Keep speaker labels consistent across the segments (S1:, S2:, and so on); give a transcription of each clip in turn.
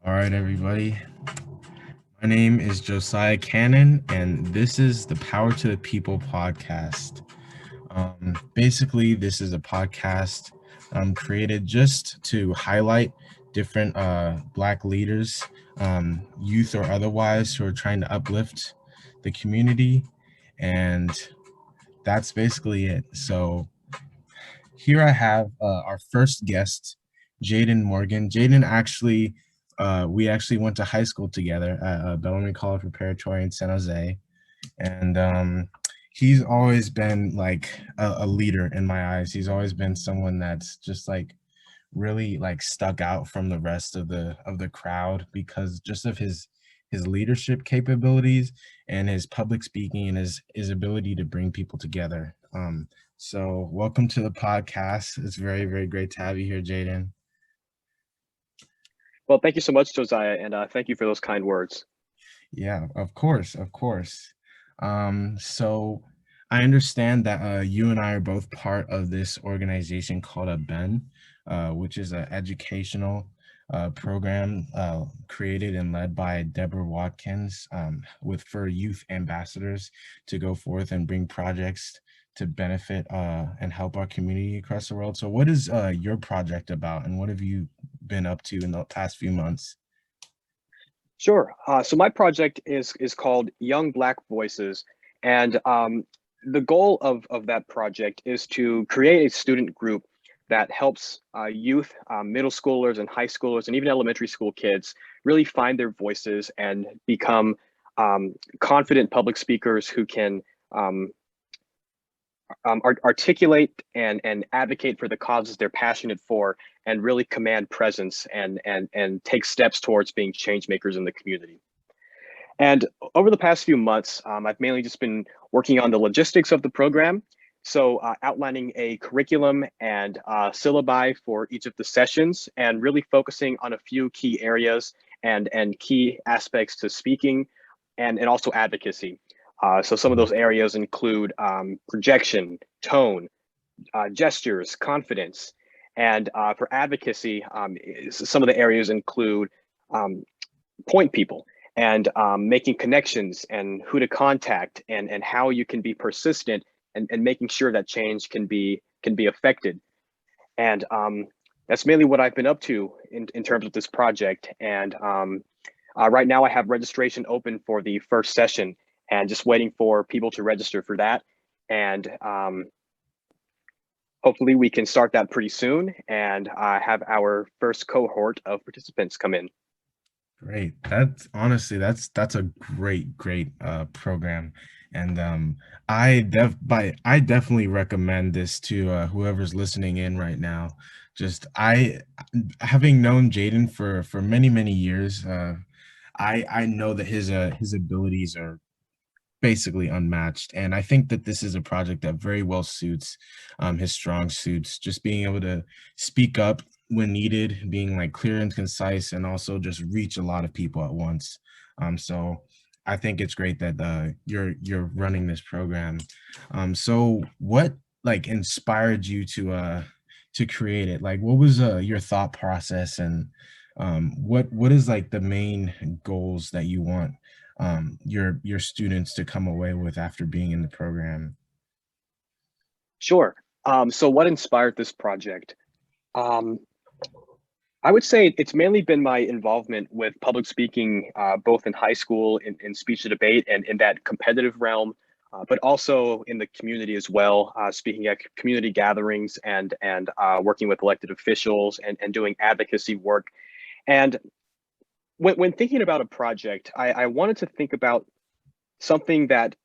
S1: All right, everybody. My name is Josiah Cannon, and this is the Power to the People podcast. Basically, this is a podcast created just to highlight different Black leaders, youth or otherwise, who are trying to uplift the community. And that's basically it. So, here I have our first guest, Jaden Morgan. Jaden actually, we actually went to high school together at Bellamy College Preparatory in San Jose, and he's always been like a leader in my eyes. He's always been someone that's just like really like stuck out from the rest of the crowd because just of his leadership capabilities and his public speaking and his ability to bring people together. So welcome to the podcast. It's very, very great to have you here, Jaden.
S2: Well, thank you so much, Josiah, and thank you for those kind words.
S1: Yeah, of course, of course. So I understand that you and I are both part of this organization called a Ben, which is an educational program created and led by Deborah Watkins with for youth ambassadors to go forth and bring projects to benefit and help our community across the world. So what is your project about and what have you been up to in the past few months?
S2: Sure. So my project is called Young Black Voices, and the goal of that project is to create a student group that helps youth, middle schoolers, and high schoolers, and even elementary school kids really find their voices and become confident public speakers who can articulate and advocate for the causes they're passionate for, and really command presence and take steps towards being change makers in the community. And over the past few months, I've mainly just been working on the logistics of the program. So outlining a curriculum and syllabi for each of the sessions, and really focusing on a few key areas and key aspects to speaking and also advocacy. So some of those areas include projection, tone, gestures, confidence. And for advocacy, some of the areas include point people and making connections and who to contact and how you can be persistent and making sure that change can be affected. And that's mainly what I've been up to in terms of this project. And right now I have registration open for the first session and just waiting for people to register for that. And hopefully we can start that pretty soon and have our first cohort of participants come in.
S1: Great. That's honestly that's a great program. And I definitely recommend this to whoever's listening in right now. Just I having known Jaden for many years, I know that his abilities are basically unmatched. And I think that this is a project that very well suits his strong suits, just being able to speak up when needed, being like clear and concise, and also just reach a lot of people at once. So I think it's great that you're running this program. So what like inspired you to create it? Like what was your thought process and what is like the main goals that you want your students to come away with after being in the program?
S2: Sure. So what inspired this project? Um, I would say it's mainly been my involvement with public speaking, both in high school, in speech and debate, and in that competitive realm, but also in the community as well, speaking at community gatherings and working with elected officials and doing advocacy work. And when thinking about a project, I wanted to think about something that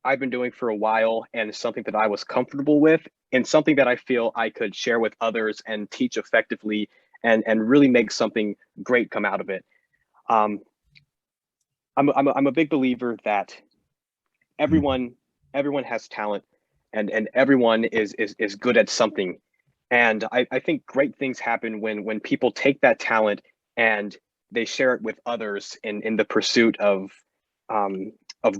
S2: I've been doing for a while and something that I was comfortable with and something that I feel I could share with others and teach effectively and really make something great come out of it. Um, I'm a big believer that
S1: Mhm.
S2: everyone everyone has talent and everyone is good at something. And I think great things happen when people take that talent and they share it with others in the pursuit of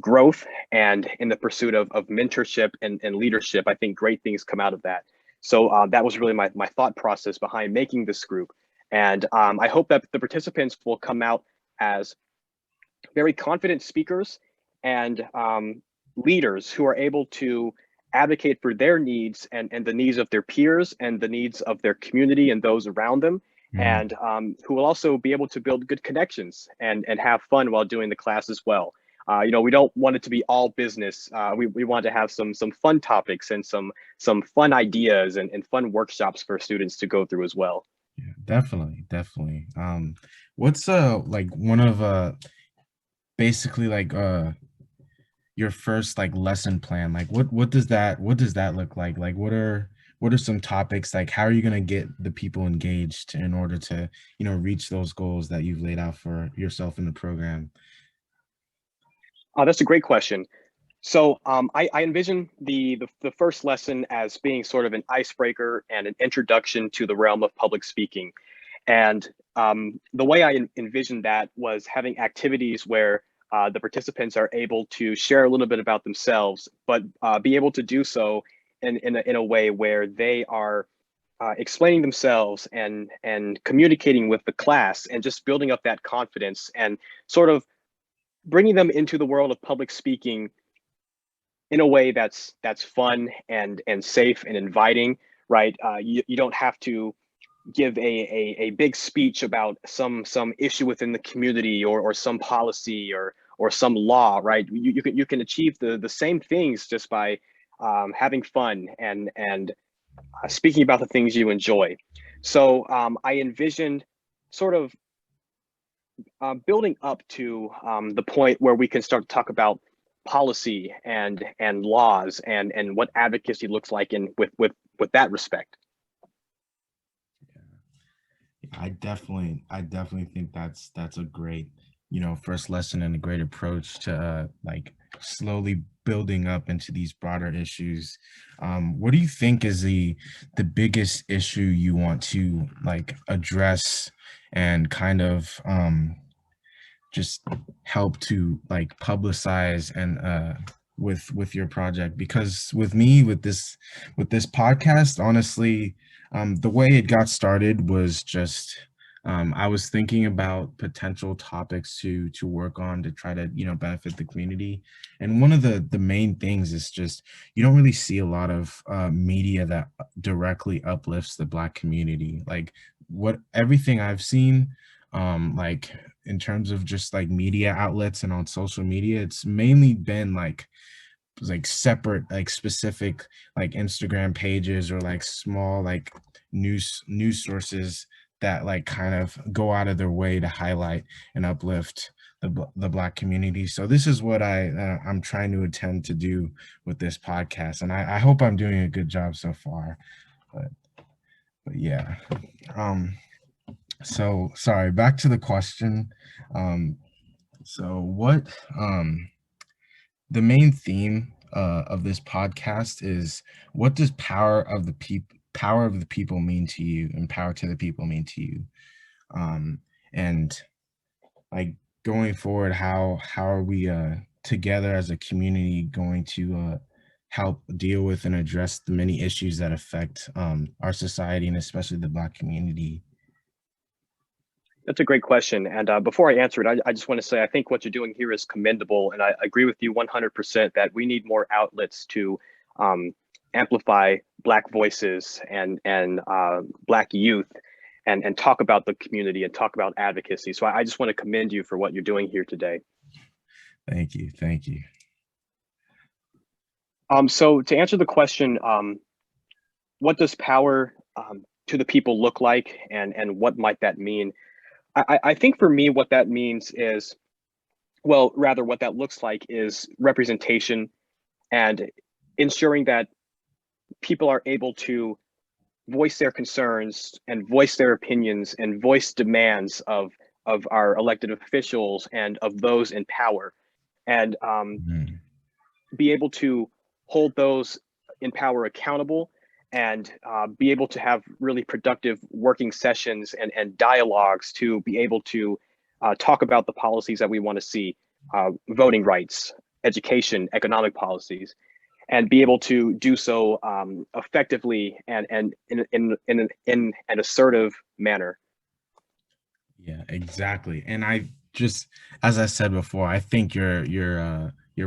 S2: growth and in the pursuit of mentorship and leadership. I think great things come out of that. So that was really my thought process behind making this group. And I hope that the participants will come out as very confident speakers and leaders who are able to advocate for their needs and the needs of their peers and the needs of their community and those around them,
S1: Mm.
S2: and who will also be able to build good connections and have fun while doing the class as well. We don't want it to be all business. We want to have some fun topics and some fun ideas and fun workshops for students to go through as well.
S1: Yeah, definitely, definitely. What's like one of basically like your first like lesson plan? Like what does that look like? Like what are some topics, like how are you going to get the people engaged in order to, reach those goals that you've laid out for yourself in the program?
S2: That's a great question. So I envision the first lesson as being sort of an icebreaker and an introduction to the realm of public speaking. And the way I envisioned that was having activities where the participants are able to share a little bit about themselves, but be able to do so in a way where they are explaining themselves and communicating with the class and just building up that confidence and sort of bringing them into the world of public speaking in a way that's fun and safe and inviting, right? You don't have to give a big speech about some issue within the community or some policy or some law, right? You can achieve the same things just by having fun and speaking about the things you enjoy. So I envisioned sort of building up to the point where we can start to talk about policy and laws and what advocacy looks like in with that respect.
S1: I definitely think that's a great, first lesson and a great approach to like slowly building up into these broader issues. What do you think is the biggest issue you want to like address and kind of just help to like publicize and with your project? Because with me with this podcast, honestly, the way it got started was just I was thinking about potential topics to work on to try to, benefit the community. And one of the main things is just you don't really see a lot of media that directly uplifts the Black community. Like what everything I've seen, like in terms of just like media outlets and on social media, it's mainly been like separate, like specific like Instagram pages or like small like news sources that like kind of go out of their way to highlight and uplift the Black community. So this is what I'm trying to attend to do with this podcast, and I hope I'm doing a good job so far. But yeah. Um, so sorry, back to the question. Um, so what the main theme of this podcast is, what does power of the people mean to you and power to the people mean to you? And like going forward, how are we together as a community going to help deal with and address the many issues that affect our society and especially the Black community?
S2: That's a great question. And before I answer it, I just want to say I think what you're doing here is commendable. And I agree with you 100% that we need more outlets to um, amplify Black voices and Black youth and talk about the community and talk about advocacy. So I just want to commend you for what you're doing here today.
S1: Thank you. Thank you.
S2: So to answer the question, what does power to the people look like and what might that mean? I think for me, what that means is, well, rather what that looks like is representation and ensuring that people are able to voice their concerns and voice their opinions and voice demands of our elected officials and of those in power, and
S1: Mhm.
S2: be able to hold those in power accountable and be able to have really productive working sessions and dialogues to be able to talk about the policies that we want to see, voting rights, education, economic policies, and be able to do so effectively and in an assertive manner.
S1: Yeah, exactly. And I just, as I said before, I think your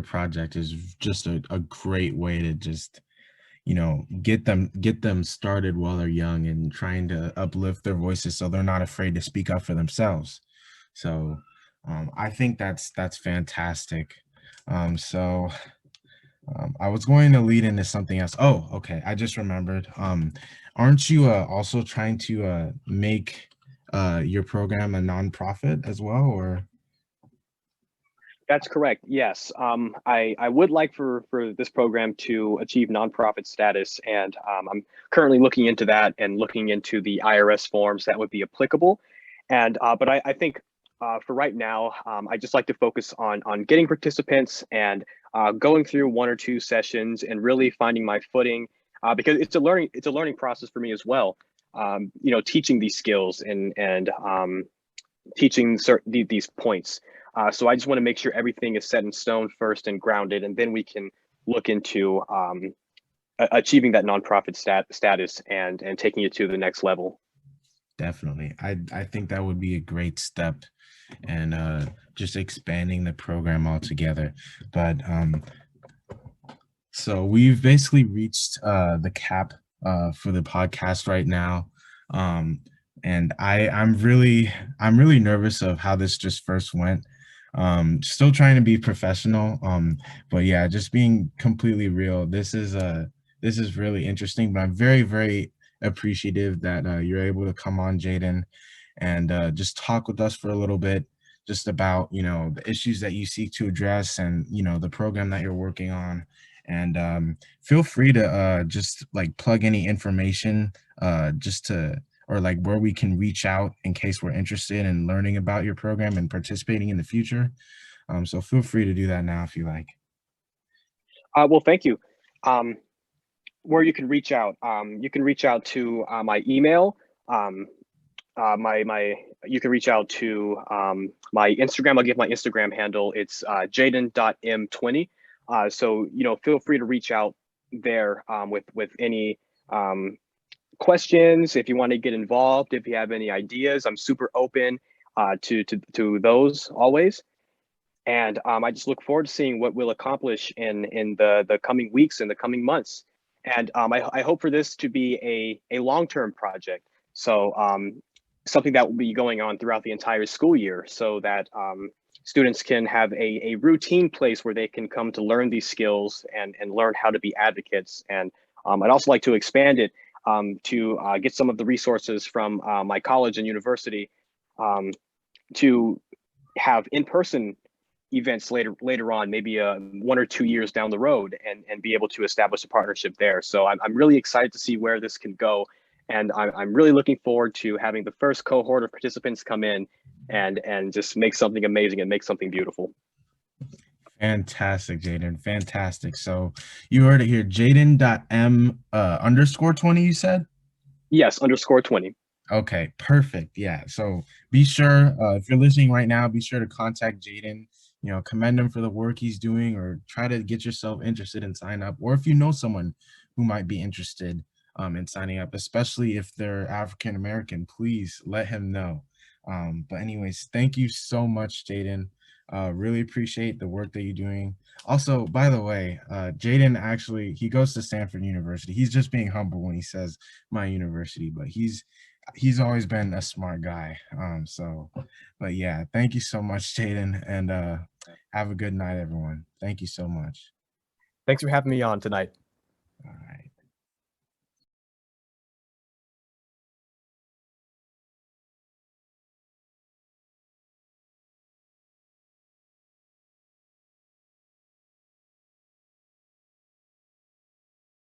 S1: project is just a great way to just, get them started while they're young and trying to uplift their voices so they're not afraid to speak up for themselves. So I think that's fantastic. So I was going to lead into something else. Oh, okay. I just remembered. Aren't you also trying to make your program a nonprofit as well, or?
S2: That's correct. Yes. I would like for this program to achieve nonprofit status, and I'm currently looking into that and looking into the IRS forms that would be applicable. And but I think for right now, I just like to focus on getting participants and going through one or two sessions and really finding my footing, because it's a learning process for me as well. Teaching these skills and teaching these points. So I just want to make sure everything is set in stone first and grounded, and then we can look into achieving that nonprofit status and taking it to the next level.
S1: Definitely. I think that would be a great step, and just expanding the program altogether. But so we've basically reached the cap for the podcast right now. Um, and I'm really nervous of how this just first went. Still trying to be professional. But yeah, just being completely real. This is really interesting, but I'm very, very appreciative that you're able to come on, Jaden, and just talk with us for a little bit, just about the issues that you seek to address, and the program that you're working on. And feel free to just like plug any information, just to, or like where we can reach out in case we're interested in learning about your program and participating in the future. So feel free to do that now if you like.
S2: Well, thank you. Um, where you can reach out to my email. Um, my You can reach out to my Instagram. I'll give my Instagram handle. It's Jaden.m20. So feel free to reach out there with any um, questions. If you want to get involved, if you have any ideas, I'm super open to those always. And I just look forward to seeing what we'll accomplish in the coming weeks and the coming months. And I hope for this to be a long-term project. So something that will be going on throughout the entire school year, so that students can have a routine place where they can come to learn these skills and learn how to be advocates. And I'd also like to expand it to get some of the resources from my college and university um, to have in-person events later on, maybe 1 or 2 years down the road, and be able to establish a partnership there. So I'm really excited to see where this can go, and I'm really looking forward to having the first cohort of participants come in and just make something amazing and make something beautiful.
S1: Fantastic, Jaden. Fantastic. So you heard it here. Jaden.m underscore 20, you said?
S2: Yes, _20.
S1: Okay, perfect. Yeah. So be sure, if you're listening right now, be sure to contact Jaden. Commend him for the work he's doing, or try to get yourself interested and sign up. Or if you know someone who might be interested in signing up, especially if they're African American, please let him know. But anyways, thank you so much, Jaden. Really appreciate the work that you're doing. Also, by the way, Jaden actually, he goes to Stanford University. He's just being humble when he says my university, but he's always been a smart guy. But yeah, thank you so much, Jaden, and have a good night, everyone. Thank you so much.
S2: Thanks for having me on tonight.